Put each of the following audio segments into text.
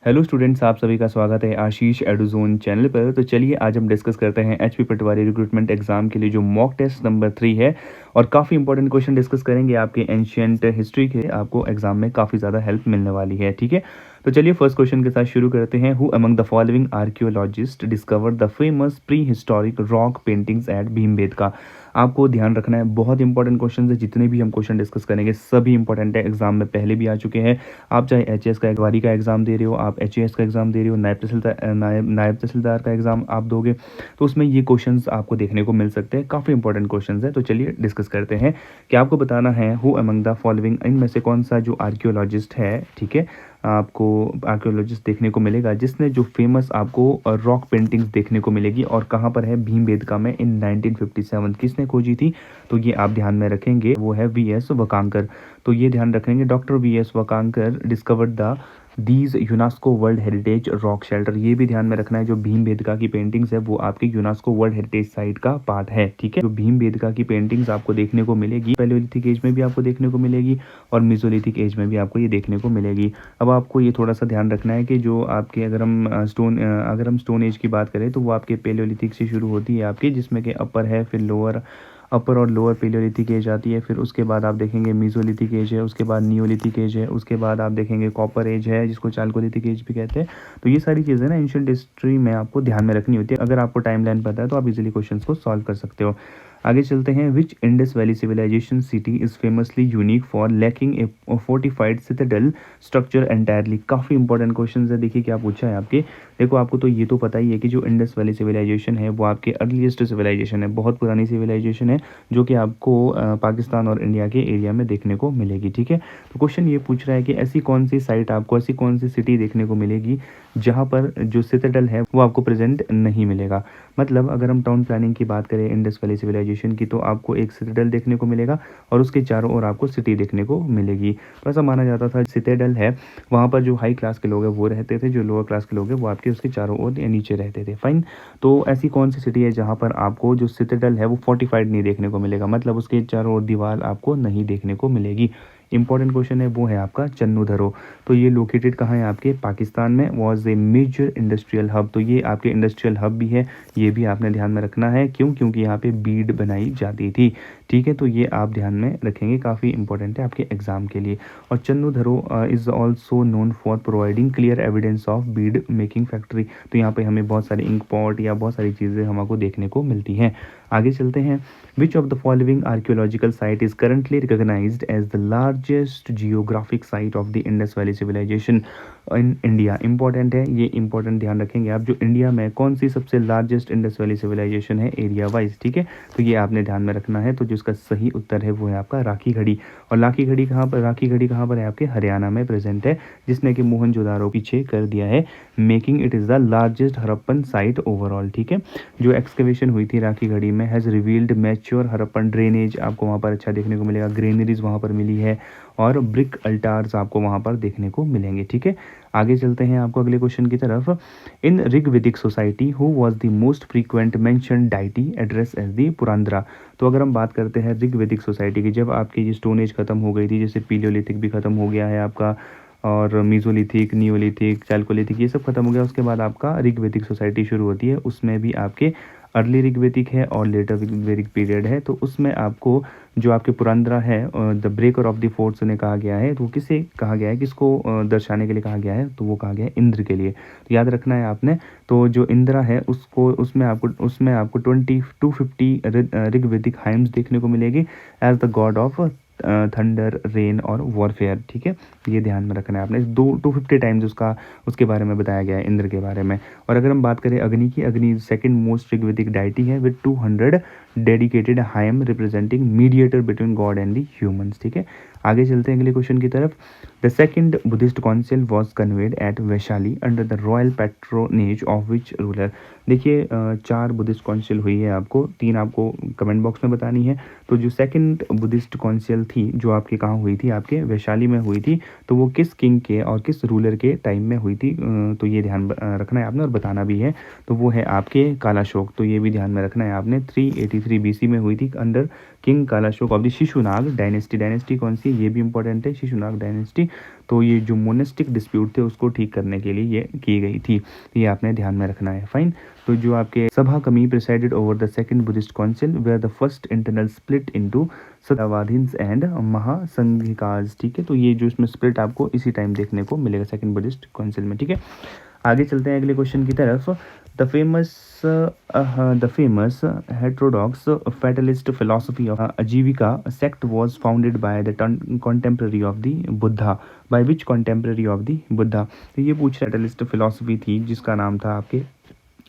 Hello students, आप सभी का स्वागत है आशीष एडुजोन चैनल पर। तो चलिए आज हम डिस्कस करते हैं एचपी पटवारी रिक्रूटमेंट एग्जाम के लिए जो मॉक टेस्ट नंबर 3 है और काफ़ी इंपॉर्टेंट क्वेश्चन डिस्कस करेंगे आपके एंशियंट हिस्ट्री के। आपको एग्जाम में काफ़ी ज़्यादा हेल्प मिलने वाली है, ठीक है। तो चलिए फर्स्ट क्वेश्चन के साथ शुरू करते हैं। Who among the following archaeologist discovered the famous prehistoric rock paintings at Bhimbetka. आपको ध्यान रखना है, बहुत इंपॉर्टेंट क्वेश्चन है। जितने भी हम क्वेश्चन डिस्कस करेंगे सभी इंपॉर्टेंट है, एग्जाम में पहले भी आ चुके हैं। आप चाहे एचएएस का पटवारी का एग्जाम दे रहे हो, आप एचएएस का एग्जाम दे रहे हो, नायब तहसीलदार का एग्जाम आप दोगे तो उसमें ये क्वेश्चंस आपको देखने को मिल सकते हैं। काफ़ी इंपॉर्टेंट क्वेश्चंस है। तो चलिए डिस्कस करते हैं कि आपको बताना है हु अमंग द फॉलोइंग, इनमें से कौन सा जो आर्कियोलॉजिस्ट है, ठीक है, आपको आर्कियोलॉजिस्ट देखने को मिलेगा जिसने जो फेमस आपको रॉक पेंटिंग्स देखने को मिलेगी और कहाँ पर है, भीमबेटका में इन 1957। किसने खोजी थी, तो ये आप ध्यान में रखेंगे, वो है वीएस वकांकर। तो ये ध्यान रखेंगे, doctor VS Wakankar discovered the these UNESCO world heritage rock shelter. ये भी ध्यान में रखना है, जो भीमबेटका की पेंटिंग्स है वो आपके यूनेस्को वर्ल्ड हेरिटेज साइट का पार्ट है, ठीक है। जो भीमबेटका की पेंटिंग्स आपको देखने को मिलेगी, पैलेओलिथिक एज में भी आपको देखने को मिलेगी और मेसोलिथिक एज में भी आपको ये देखने को मिलेगी। अब आपको ये थोड़ा सा ध्यान रखना है कि जो आपके अगर हम स्टोन एज की बात करें तो वो आपके पैलेओलिथिक से शुरू होती है आपकी, जिसमें कि अपर है, फिर अपर और लोअर पैलेओलिथिक एज आती है। फिर उसके बाद आप देखेंगे मीसोलिथिक एज है, उसके बाद नियोलिथिक एज है, उसके बाद आप देखेंगे कॉपर एज है जिसको चालकोलिथिक एज भी कहते हैं। तो ये सारी चीज़ें ना एंशिएंट हिस्ट्री में आपको ध्यान में रखनी होती है। अगर आपको टाइम लाइन पता है तो आप इजीली क्वेश्चंस को सॉल्व कर सकते हो। आगे चलते हैं। Which Indus valley civilisation city is famously unique for lacking a fortified citadel structure entirely. काफ़ी इंपॉर्टेंट क्वेश्चन है। देखिए क्या पूछा है आपके, देखो आपको तो ये तो पता ही है कि जो इंडस वैली सिविलाइजेशन है वो आपके अर्लीस्ट सिविलाइजेशन है, बहुत पुरानी सिविलाइजेशन है जो कि आपको पाकिस्तान और इंडिया के एरिया में देखने को मिलेगी, ठीक है। तो क्वेश्चन ये पूछ रहा है कि ऐसी कौन सी साइट आपको, ऐसी कौन सी सिटी देखने को मिलेगी जहाँ पर जो सिटाडेल है वो आपको प्रेजेंट नहीं मिलेगा। मतलब अगर हम टाउन प्लानिंग की बात करें इंडस वैली सिविलाइजेशन की, तो आपको एक सिटाडेल देखने को मिलेगा और उसके चारों ओर आपको सिटी देखने को मिलेगी। तो ऐसा माना जाता था सिटाडेल है वहाँ पर जो हाई क्लास के लोग हैं वो रहते थे, जो लोअर क्लास के लोग हैं वो आपके उसके चारों ओर या नीचे रहते थे, फाइन। तो ऐसी कौन सी सिटी है जहाँ पर आपको जो सिटाडेल है वो फोर्टिफाइड नहीं देखने को मिलेगा, मतलब उसके चारों ओर दीवार आपको नहीं देखने को मिलेगी। इंपॉर्टेंट क्वेश्चन है, वो है आपका चन्नूधरो। तो ये लोकेटेड कहाँ है, आपके पाकिस्तान में। Was a major industrial hub, तो ये आपके इंडस्ट्रियल हब भी है, ये भी आपने ध्यान में रखना है। क्यों, क्योंकि यहाँ पे बीड बनाई जाती थी, ठीक है। तो ये आप ध्यान में रखेंगे, काफ़ी इंपॉर्टेंट है आपके एग्जाम के लिए। और Chanhudaro is also known for providing clear evidence of bead making factory. तो यहाँ पे हमें बहुत सारे इंक पॉट या बहुत सारी चीज़ें हमको देखने को मिलती हैं। आगे चलते हैं। Which of the following archaeological site is currently recognised as the largest geographic site of the Indus valley civilisation in India. Important है ये, इंपॉर्टेंट ध्यान रखेंगे आप। जो इंडिया में कौन सी सबसे लार्जेस्ट इंडस वैली सिविलाइजेशन है एरिया वाइज, ठीक है। तो ये आपने ध्यान में रखना है। तो जिसका सही उत्तर है वो है आपका राखी घड़ी। और राखी घड़ी कहाँ पर है, आपके हरियाणा में प्रेजेंट है, जिसने कि मोहनजोदारो पीछे कर दिया है, making it is the largest Harappan site overall, ठीक है। जो एक्सकवेशन हुई थी राखी घड़ी में has revealed mature Harappan drainage, आपको वहाँ पर अच्छा देखने को मिलेगा, ग्रेनरीज वहाँ पर मिली है और ब्रिक अल्टार्स आपको वहाँ पर देखने को मिलेंगे, ठीक है। आगे चलते हैं आपको अगले क्वेश्चन की तरफ। In Rigvedic society who was the most frequent mention deity address as the Purandara. तो अगर हम बात करते हैं ऋग्वेदिक सोसाइटी की, जब आपकी ये स्टोन एज खत्म हो गई थी, जैसे पीलियोलिथिक भी खत्म हो गया है आपका, और मीजोलिथिक, नियोलिथिक, चालकोलिथिक ये सब खत्म हो गया, उसके बाद आपका ऋग्वेदिक सोसाइटी शुरू होती है। उसमें भी आपके अर्ली ऋग्वेदिक है और लेटर ऋग्वेदिक पीरियड है। तो उसमें आपको जो आपके पुरंदरा है, the breaker of the forts ने कहा गया है। तो किसे कहा गया है, किसको दर्शाने के लिए कहा गया है, तो वो कहा गया है इंद्र के लिए। तो याद रखना है आपने। तो जो इंद्रा है उसको उसमें आपको 250 ऋग्वेदिक हाइम्स देखने को मिलेगी as the god of thunder, rain और वॉरफेयर, ठीक है। ये ध्यान में रखना है आपने। 250 टाइम्स उसके बारे में बताया गया है इंद्र के बारे में। और अगर हम बात करें अग्नि की, Agni second most Rigvedic deity है with 200 dedicated hymn representing mediator between god and the humans, ठीक है। आगे चलते हैं अगले क्वेश्चन की तरफ। The second Buddhist council was convened at Vaishali under the royal patronage of which ruler. देखिए 4 बुद्धिस्ट काउंसिल हुई है, आपको 3 आपको कमेंट बॉक्स में बतानी है। तो जो सेकंड बुद्धिस्ट काउंसिल थी जो आपके कहाँ हुई थी, आपके वैशाली में हुई थी। तो वो किस किंग के और किस रूलर के टाइम में हुई थी, तो ये ध्यान रखना है आपने और बताना भी है। तो वो है आपके कालाशोक। तो ये भी ध्यान में रखना है आपने। 383 263 BC में हुई थी under king Kalashoka of the Shishunaga dynasty. Dynasty कौन सी है ये भी इंपॉर्टेंट है, शिशुनाग डायनेस्टी। तो ये जो मोनेस्टिक डिस्प्यूट थे उसको ठीक करने के लिए ये की गई थी, ये आपने ध्यान में रखना है। फाइन। तो जो आपके Sabakami presided over the second Buddhist council where the first internal split into Sthaviravadins and Mahasanghikas. ठीक है, तो ये जो इसमें स्प्लिट आपको इसी टाइम देखने को मिलेगा सेकंड बुद्धिस्ट काउंसिल में। ठीक है, आगे चलते हैं अगले क्वेश्चन की तरफ। The famous heterodox fatalist philosophy of Ajivika sect was founded by the contemporary of the Buddha. By which contemporary of the Buddha? तो ये पूछ fatalist philosophy थी जिसका नाम था आपके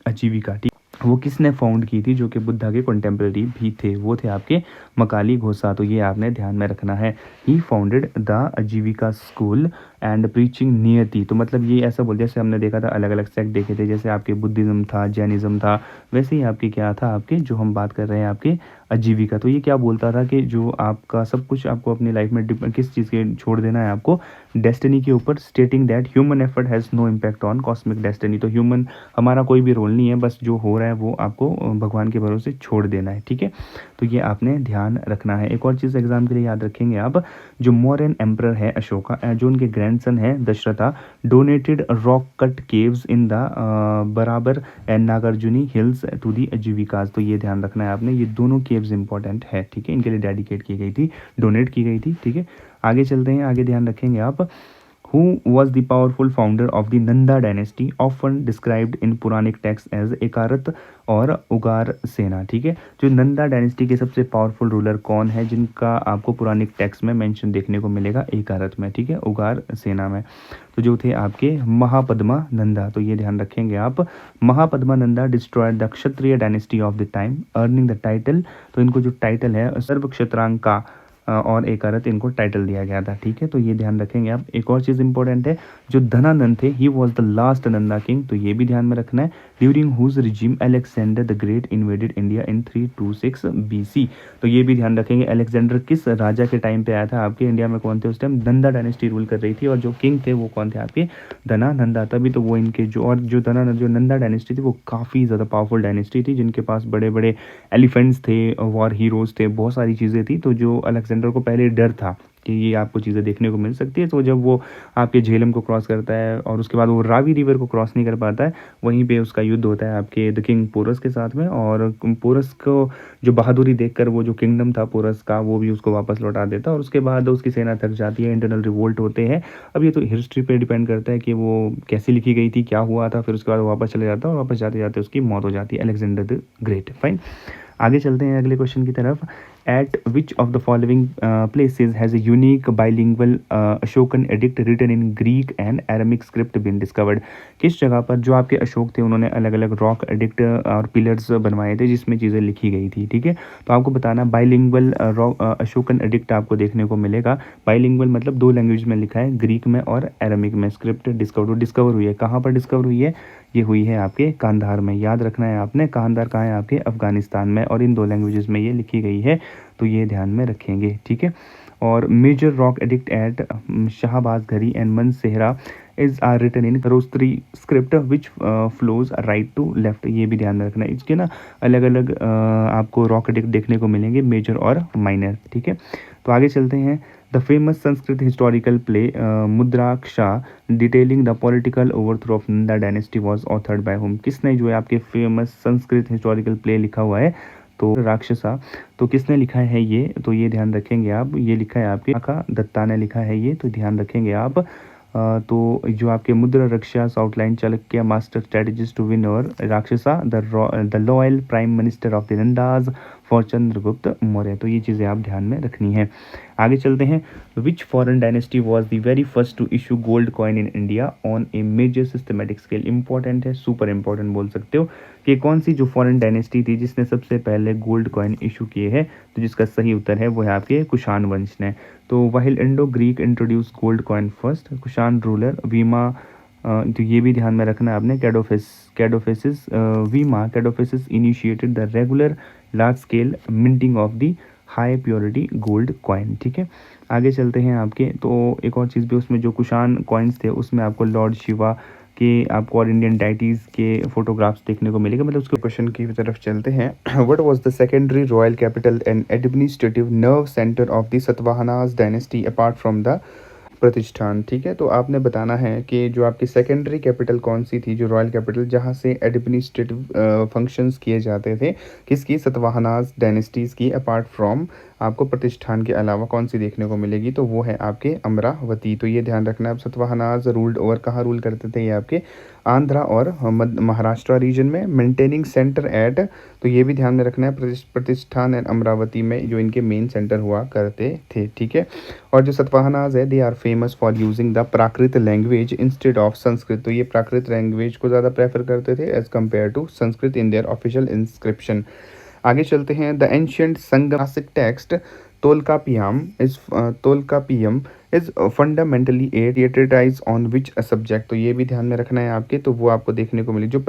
आजीविका। ठीक, वो किसने फाउंड की थी जो कि बुद्धा के कंटेम्प्रेरी भी थे, वो थे आपके मकाली घोषा। तो ये आपने ध्यान में रखना है। ही फाउंडेड द आजीविका स्कूल एंड प्रीचिंग नियति। तो मतलब ये ऐसा बोल, जैसे हमने देखा था अलग अलग सेक्ट देखे थे, जैसे आपके बुद्धिज्म था, जैनिज्म था, वैसे ही आपके क्या था, आपके जो हम बात कर रहे हैं आपके आजीविका। तो ये क्या बोलता था कि जो आपका सब कुछ आपको अपनी लाइफ में किस चीज़ के छोड़ देना है, आपको डेस्टिनी के ऊपर, stating that human effort has no impact on cosmic destiny. तो ह्यूमन हमारा कोई भी रोल नहीं है, बस जो हो रहा है वो आपको भगवान के भरोसे छोड़ देना है। ठीक है, तो ये आपने ध्यान रखना है। एक और चीज़ एग्जाम के लिए याद रखेंगे आप, जो मौर्यन एम्परर है अशोका, जो उनके ग्रैंडसन है Dasharatha, donated rock cut caves in the Barabar and Nagarjuni hills to the Ajivikas. तो ये ध्यान रखना है आपने, ये दोनों केव्स इंपॉर्टेंट है। ठीक है, इनके लिए डेडिकेट की गई थी, डोनेट की गई थी। ठीक है, आगे चलते हैं, आगे ध्यान रखेंगे आप। Who was the powerful founder of the Nanda dynasty, often described in Puranic texts as एकारत और उगार सेना। ठीक है, जो नंदा डायनेस्टी के सबसे पावरफुल रूलर कौन है जिनका आपको पुरानिक टेक्स्ट में मेंशन देखने को मिलेगा एकारत में। ठीक है, उगार सेना में। तो जो थे आपके महापद्मा नंदा। तो ये ध्यान रखेंगे आप, Mahapadma Nanda destroyed the Kshatriya dynasty of the time, earning the title. तो इनको जो टाइटल है सर्व क्षत्रांका और एकारत, इनको टाइटल दिया गया था। ठीक है, तो ये ध्यान रखेंगे आप। एक और चीज़ इंपॉर्टेंट है, जो धनानंद थे, he was the last Nanda king. तो ये भी ध्यान में रखना है। During whose regime Alexander the great invaded India in 326 BC। तो ये भी ध्यान रखेंगे, अलेक्जेंडर किस राजा के टाइम पे आया था आपके इंडिया में, कौन थे उस टाइम, नंदा डायनेस्टी रूल कर रही थी, और जो किंग थे वो कौन थे आपके धनानंदा। तभी तो वो इनके जो, और जो जो नंदा डायनेस्टी थी वो काफ़ी ज़्यादा पावरफुल डायनेस्टी थी, जिनके पास बड़े बड़े एलिफेंट्स थे, वॉर हीरोज़ थे, बहुत सारी चीज़ें थी। तो जो अलेक्जेंडर को पहले डर था कि ये आपको चीज़ें देखने को मिल सकती है, तो जब वो आपके झेलम को क्रॉस करता है और उसके बाद वो रावी रिवर को क्रॉस नहीं कर पाता है, वहीं पे उसका युद्ध होता है आपके द किंग पोरस के साथ में, और पोरस को जो बहादुरी देखकर वो जो किंगडम था पोरस का वो भी उसको वापस लौटा देता है, और उसके बाद उसकी सेना थक जाती है, इंटरनल रिवोल्ट होते हैं। अब ये तो हिस्ट्री पे डिपेंड करता है कि वो कैसे लिखी गई थी, क्या हुआ था, फिर उसके बाद वो वापस चले जाता है, और वापस जाते जाते उसकी मौत हो जाती है, अलेक्जेंडर द ग्रेट। फाइन, आगे चलते हैं अगले क्वेश्चन की तरफ। At which of the following places has a unique bilingual Ashokan edict written in Greek and Aramaic script been discovered. किस जगह पर जो आपके अशोक थे उन्होंने अलग अलग रॉक एडिक्ट और पिलर्स बनवाए थे जिसमें चीज़ें लिखी गई थी। ठीक है, तो आपको बताना बाइलिंगुअल अशोकन एडिक्ट आपको देखने को मिलेगा। बाइलिंगुअल मतलब दो लैंग्वेज में लिखा है, ग्रीक में और एरामिक में। स्क्रिप्ट डिस्कवर हुई है, कहाँ पर डिस्कवर हुई है, ये हुई है आपके कांधार में। याद रखना है आपने, कांधार कहाँ है आपके अफगानिस्तान में, और इन दो लैंग्वेजेस में ये लिखी गई है, तो ये ध्यान में रखेंगे। ठीक है, और major rock edict at Shahbaz Garhi and Mansehra is are written in Kharosthi script which flows right to left. ये भी ध्यान में रखना है, इसके ना अलग अलग आपको रॉक एडिक्ट देखने को मिलेंगे, मेजर और माइनर। ठीक है, तो आगे चलते हैं। The famous Sanskrit historical play Mudrarakshasa detailing the political overthrow of Nanda dynasty was authored by whom. किसने जो है आपके फेमस संस्कृत हिस्टोरिकल प्ले लिखा हुआ है, तो राक्षसा, तो किसने लिखा है ये, तो ये ध्यान रखेंगे आप, ये लिखा है आपके आका दत्ता ने लिखा है ये, तो ध्यान रखेंगे आप। तो जो आपके Mudra Raksha outline Chanakya master strategist to win over Rakshasa the loyal prime minister of the Nandas for Chandragupta Maurya. तो ये चीज़ें आप ध्यान में रखनी है। आगे चलते हैं। Which foreign dynasty was the very first to issue gold coin in India on a major systematic scale. Important है, सुपर इंपॉर्टेंट बोल सकते हो कि कौन सी जो फॉरेन डायनेस्टी थी जिसने सबसे पहले गोल्ड कॉइन इशू किए हैं, तो जिसका सही उत्तर है वो है आपके कुषाण वंश ने। तो while Indo Greek introduce gold coin first, Kushan ruler Vima, तो ये भी ध्यान में रखना है आपने, Kadphises initiated the regular large scale minting of the high purity gold coin. ठीक है, आगे चलते हैं आपके। तो एक और चीज़ भी उसमें जो कुषाण कॉइन्स थे उसमें आपको लॉर्ड शिवा के आपको और इंडियन डाइटीज़ के फोटोग्राफ्स देखने को मिलेगा। मतलब उसके क्वेश्चन की तरफ चलते हैं। What was the secondary royal capital and administrative nerve centre of the Satavahanas dynasty apart from the Pratishthan. ठीक है, तो आपने बताना है कि जो आपकी सेकेंडरी कैपिटल कौन सी थी, जो रॉयल कैपिटल जहाँ से एडमिनिस्ट्रेटिव फंक्शंस किए जाते थे, किसकी, सतवाहनास डायनेस्टीज़ की, अपार्ट फ्रॉम आपको प्रतिष्ठान के अलावा कौन सी देखने को मिलेगी, तो वो है आपके अमरावती। तो ये ध्यान रखना है। अब सतवाहनास रूल्ड ओवर, कहाँ रूल करते थे ये, आपके आंध्रा और महाराष्ट्र रीजन में। मेंटेनिंग सेंटर एट, तो ये भी ध्यान में रखना है, प्रतिष्ठान एंड अमरावती में जो इनके मेन सेंटर हुआ करते थे। ठीक है, और जो सतवाहनास है, they are famous for using the Prakrit language instead of Sanskrit. तो ये प्राकृत लैंग्वेज को ज़्यादा प्रेफर करते थे as compare to Sanskrit in their official inscription. आगे चलते हैं। The ancient Sangam text Tolkappiyam is fundamentally a treatise on which subject. तो ये भी ध्यान में रखना है आपके, तो वो आपको देखने को मिली। जो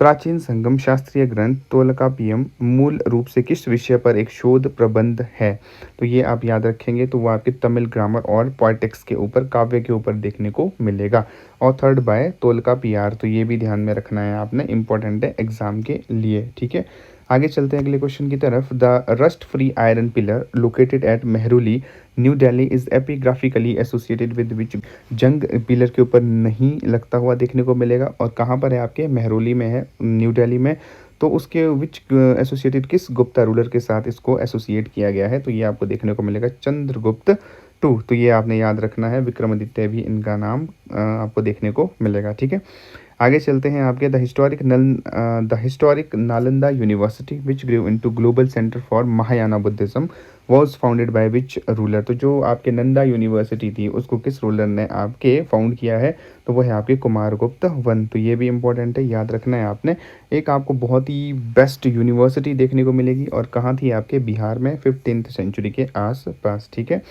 प्राचीन संगम शास्त्रीय ग्रंथ तोलकापियम मूल रूप से किस विषय पर एक शोध प्रबंध है, तो ये आप याद रखेंगे। तो वो आपके तमिल ग्रामर और पोएटिक्स के ऊपर, काव्य के ऊपर देखने को मिलेगा। ऑथर्ड बाय तोलकापियार, तो ये भी ध्यान में रखना है आपने, इंपॉर्टेंट है एग्जाम के लिए। ठीक है, आगे चलते हैं अगले क्वेश्चन की तरफ। The rust free iron pillar located at Mehrauli new Delhi is epigraphically associated with which. जंग पिलर के ऊपर नहीं लगता हुआ देखने को मिलेगा, और कहाँ पर है, आपके मेहरौली में है, न्यू दिल्ली में। तो उसके विच एसोसिएटेड, किस गुप्ता रूलर के साथ इसको एसोसिएट किया गया है, तो ये आपको देखने को मिलेगा चंद्रगुप्त टू। तो ये आपने याद रखना है, विक्रमादित्य भी इनका नाम आपको देखने को मिलेगा। ठीक है, आगे चलते हैं आपके। The historic Nalanda university which grew into global centre for Mahayana Buddhism was founded by which ruler. तो जो आपके नंदा यूनिवर्सिटी थी उसको किस रूलर ने आपके फाउंड किया है, तो वो है आपके कुमारगुप्त वन। तो ये भी इंपॉर्टेंट है, याद रखना है आपने। एक आपको बहुत ही बेस्ट यूनिवर्सिटी देखने को मिलेगी, और कहाँ थी, आपके बिहार में 15th सेंचुरी के आस पास। ठीक है,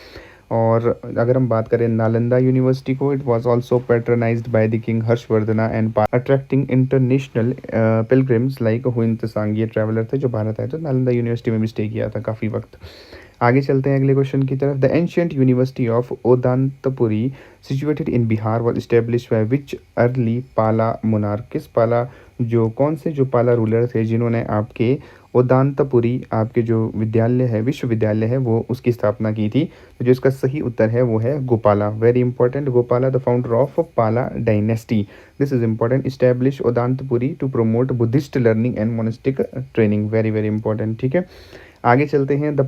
और अगर हम बात करें नालंदा यूनिवर्सिटी को, it was also patronised by the king Harshavardhana and attracting international pilgrims like Hiuen Tsang. ये ट्रैवलर थे जो भारत आए, तो नालंदा यूनिवर्सिटी में भी स्टे किया था काफ़ी वक्त। आगे चलते हैं अगले क्वेश्चन की तरफ। The ancient university of Odantapuri situated in Bihar was establish by which early Pala monarch. किस पाला, जो कौन से जो पाला रूलर थे जिन्होंने आपके ओदांतपुरी आपके जो विद्यालय है, विश्वविद्यालय है, वो उसकी स्थापना की थी। तो जो इसका सही उत्तर है वो है Gopala. Very important, Gopala the founder of Pala dynasty. This is important. Establish Odantapuri to promote Buddhist learning and monastic training. Very very important. ठीक है, आगे चलते हैं। The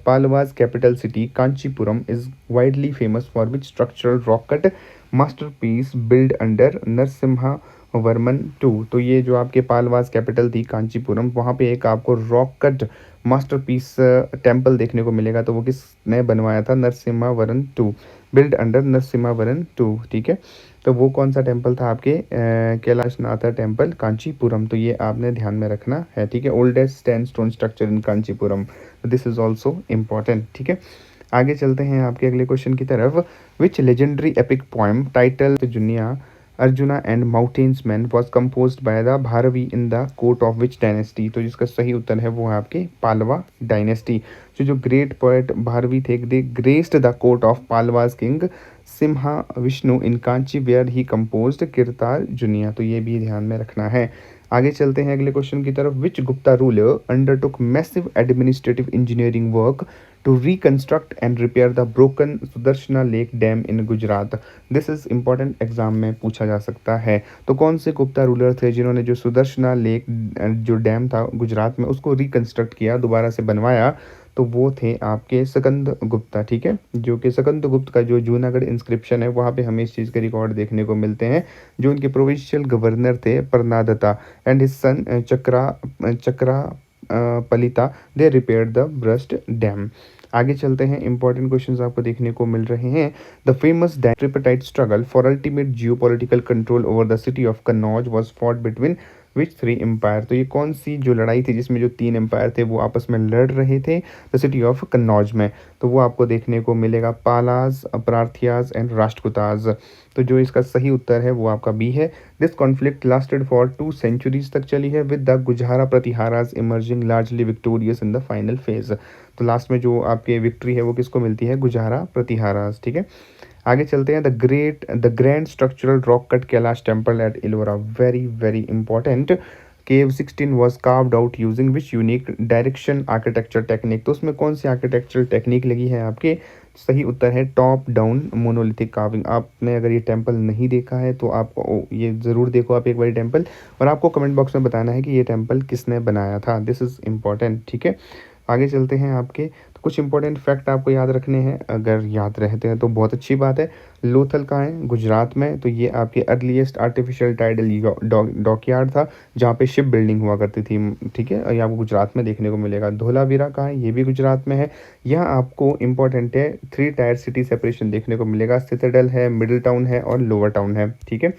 Pallavas capital city Kanchipuram is widely famous for which structural rock cut masterpiece build under Narasimha Varman two. तो ये जो आपके Palwas capital थी कांचीपुरम, वहाँ पे एक आपको रॉक कट मास्टरपीस टेम्पल देखने को मिलेगा। तो वो किसने बनवाया था, Narasimha Varman two, build under Narasimha Varman two. ठीक है, तो वो कौन सा टेम्पल था, आपके कैलाशनाथ टेम्पल कांचीपुरम। तो ये आपने ध्यान में रखना है। ठीक है, oldest sandstone structure in Kanchipuram, this is also important. ठीक है, आगे चलते हैं आपके अगले क्वेश्चन की तरफ। Which legendary epic poem titled जुनिया Arjuna and mountains man was compose by the Bharavi in the court of which dynasty. तो जिसका सही उत्तर है वो है आपके पालवा डायनेस्टी। जो ग्रेट पोएट भारवी थे, they graced the court of Pallavas king Simha Vishnu in Kanchi where he composed Kiratarjuniya. तो ये भी ध्यान में रखना है। आगे चलते हैं अगले क्वेश्चन की तरफ। Which Gupta ruler undertook massive administrative engineering work to reconstruct and repair the broken Sudarshana lake dam in Gujarat. This is important, exam में पूछा जा सकता है। तो कौन से गुप्ता रूलर थे जिन्होंने जो सुदर्शना लेक जो डैम था गुजरात में, उसको रिकंस्ट्रक्ट किया, दोबारा से बनवाया, तो वो थे आपके सकंद गुप्ता। ठीक है, जो कि सकंद गुप्त का जो जूनागढ़ इंस्क्रिप्शन है, वहाँ पे हमें इस चीज़ के रिकॉर्ड देखने को मिलते हैं। जो उनके प्रोविंशियल गवर्नर थे Parnadatta and his son Chakrapalita, they repair the burst dam. आगे चलते हैं, इंपॉर्टेंट क्वेश्चंस आपको देखने को मिल रहे हैं। The famous tripartite struggle for ultimate geopolitical control over the city of Kannauj was fought between which 3 empire. तो ये कौन सी जो लड़ाई थी जिसमें जो 3 एम्पायर थे वो आपस में लड़ रहे थे द सिटी ऑफ कन्नौज में, तो वो आपको देखने को मिलेगा पालाज, प्रार्थियाज एंड राष्ट्रकूताज। तो जो इसका सही उत्तर है वो आपका बी है। This conflict lasted for 2 centuries तक चली है with the Gurjara Pratiharas emerging largely victorious in the final phase. तो लास्ट में जो आपके विक्ट्री है वो किसको मिलती है, गुजहारा प्रतिहाराज। ठीक है, आगे चलते हैं, the grand structural rock cut Kailash temple at Ellora, very very important. Cave 16 was carved out using which unique direction architecture technique, तो उसमें कौन सी आर्किटेक्चरल टेक्निक लगी है आपके? सही उत्तर है टॉप डाउन मोनोलिथिक कार्विंग। आपने अगर ये टेम्पल नहीं देखा है तो आपको ये ज़रूर देखो आप एक बार टेम्पल, और आपको कमेंट बॉक्स में बताना है कि ये टेम्पल किसने बनाया था। दिस इज़ इम्पॉर्टेंट, ठीक है। आगे चलते हैं आपके, तो कुछ इंपॉर्टेंट फैक्ट आपको याद रखने हैं, अगर याद रहते हैं तो बहुत अच्छी बात है। लोथल कहाँ है? गुजरात में। तो ये आपके अर्लीस्ट आर्टिफिशियल टाइडल डॉकयार्ड था जहाँ पे शिप बिल्डिंग हुआ करती थी, ठीक है। और ये आपको गुजरात में देखने को मिलेगा। धोलावीरा कहाँ है? ये भी गुजरात में है। यहाँ आपको इंपॉर्टेंट है 3 टायर सिटी सेपरेशन देखने को मिलेगा। सिटाडेल है, मिडिल टाउन है और लोअर टाउन है, ठीक है।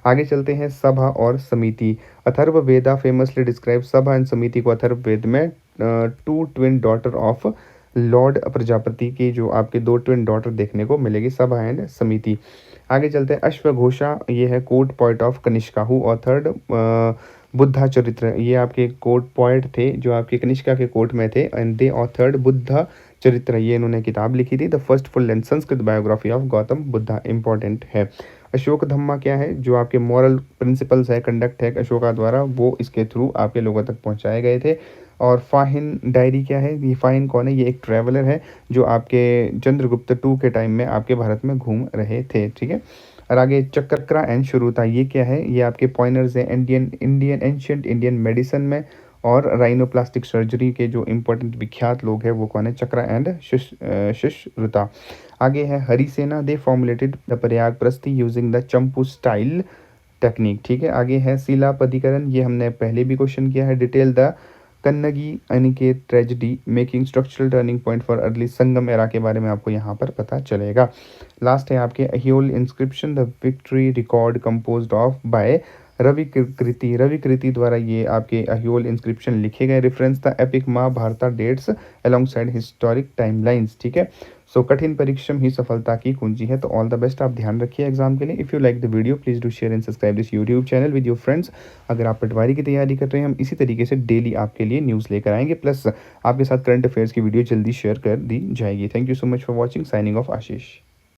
आगे चलते हैं, सभा और समिति। Atharva Veda famously describe Sabha and Samiti को अथर्व वेद में two twin daughter of lord Prajapati की जो आपके 2 ट्विन डॉटर देखने को मिलेगी, सभा एंड समिति। आगे चलते हैं, अश्वघोषा ये है court poet of Kanishka who authored Buddha चरित्र, ये आपके कोर्ट पोइट थे जो आपके कनिष्का के कोर्ट में थे, एंड दे ऑथर्ड बुद्धा चरित्र, ये इन्होंने किताब लिखी थी, the first full length Sanskrit biography of Gautam Buddha, important है। अशोक धम्मा क्या है? जो आपके मॉरल प्रिंसिपल्स है, कंडक्ट है अशोका द्वारा, वो इसके थ्रू आपके लोगों तक पहुंचाए गए थे। और फाहिन डायरी क्या है? ये फाहिन कौन है? ये एक ट्रैवलर है जो आपके चंद्रगुप्त टू के टाइम में आपके भारत में घूम रहे थे, ठीक है। और आगे चक्रा एंड शुरुता, ये क्या है? ये आपके पॉइनर्स हैं Indian Indian ancient Indian medicine में और राइनोप्लास्टिक सर्जरी के जो इंपॉर्टेंट विख्यात लोग हैं वो कौन है? चक्रा एंड शुश्रुता। आगे है Harisena, they formulated the Prayag Prashasti using the Champu style technique, ठीक है। आगे है शिलापधिकरण, ये हमने पहले भी क्वेश्चन किया है। डिटेल द कन्नगी अनिकेत tragedy making structural turning point for early Sangam era के बारे में आपको यहाँ पर पता चलेगा। लास्ट है आपके Aihole inscription, the victory record composed of by Ravi Kriti द्वारा ये आपके अहियोल इंस्क्रिप्शन लिखे गए। Reference the epic Mahabharata dates alongside historic timelines, ठीक है। सो कठिन परिश्रम ही सफलता की कुंजी है। तो ऑल द बेस्ट, आप ध्यान रखिए एग्जाम के लिए। If you like the video please do share and subscribe this YouTube channel with your friends. अगर आप पटवारी की तैयारी कर रहे हैं, हम इसी तरीके से डेली आपके लिए न्यूज़ लेकर आएंगे, प्लस आपके साथ करंट अफेयर्स की वीडियो जल्दी शेयर कर दी जाएगी। Thank you so much for watching, signing off Ashish.